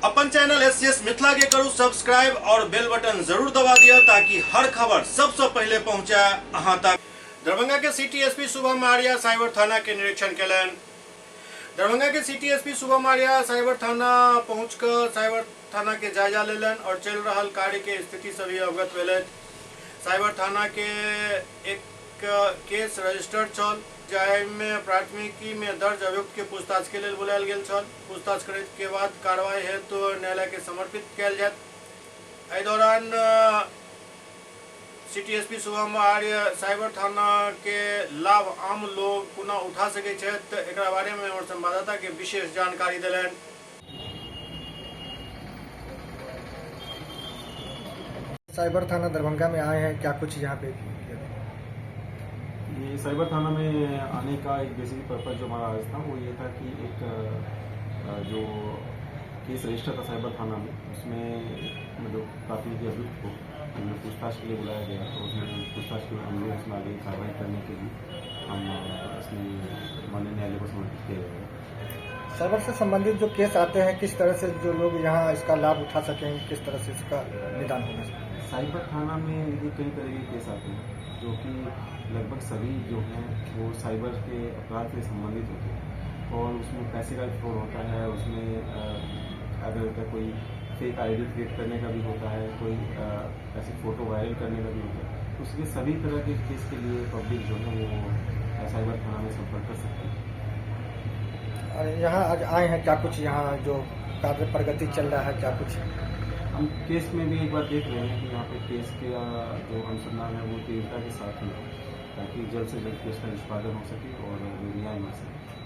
अपन channel SCS Mithila के करू subscribe और बेल बटन जरूर दबा दिया ताकि हर खबर सबसे पहले पहुंचा अहां तक। दरभंगा के city SP Shubham Arya cyber थाना के निरीक्षण केलन। दरभंगा के city SP Shubham Arya cyber थाना पहुंचकर साइबर थाना के जायजा लेलन और चल रहा कार्य के स्थिति से भी अवगत भेलथि। साइबर थाना के एक केस रजिस्टर्ड छल जाहिमे प्राथमिकी में दर्ज अभियुक्त के पूछताछ के लिए बुलायल गेल छल। पूछताछ करैत के बाद कार्रवाई हेतु न्यायालय के समर्पित कयल जायत। एहि दौरान सिटी एसपी शुभम आर्य साइबर थाना के लाभ आम लोग कोना उठा सकै छथि एकरा बारे में हमर संवाददाता के विशेष जानकारी देलनि। साइबर थाना दरभंगा में आए हैं, क्या कुछ यहाँ पे ये साइबर थाना में आने का एक बेसिक पर्पज़ जो हमारा आज था वो ये था कि एक जो केस रजिस्टर था साइबर थाना में उसमें मतलब प्राथमिकी अभियुक्त को हमने पूछताछ के लिए बुलाया गया। तो उसमें पूछताछ के हम लोग उसमें आगे कार्रवाई करने के लिए हम इसमें माननीय न्यायालय को समर्पित किया जाएगा। साइबर से संबंधित जो केस आते हैं किस तरह से जो लोग यहाँ इसका लाभ उठा सकेंगे, किस तरह से इसका निदान होना चाहिए? साइबर थाना में ये कई तरह के केस आते हैं जो कि लगभग सभी जो हैं वो साइबर के अपराध से संबंधित होते हैं और उसमें पैसे का फ्रॉड होता है, उसमें अगर कोई फेक आईडी क्रिएट करने का भी होता है, कोई ऐसी फ़ोटो वायरल करने का भी होता है। तो उसके सभी तरह के केस के लिए पब्लिक जो है वो साइबर थाना में संपर्क कर सकती है। और यहाँ आज आए हैं, क्या कुछ यहाँ जो कार्य प्रगति चल रहा है, क्या कुछ हम केस में भी एक बार देख रहे हैं कि यहाँ पे केस के जो अनुसंधान है वो तीव्रता के साथ ही ताकि जल्द से जल्द केस का निष्पादन हो सके और न्याय मिल सके।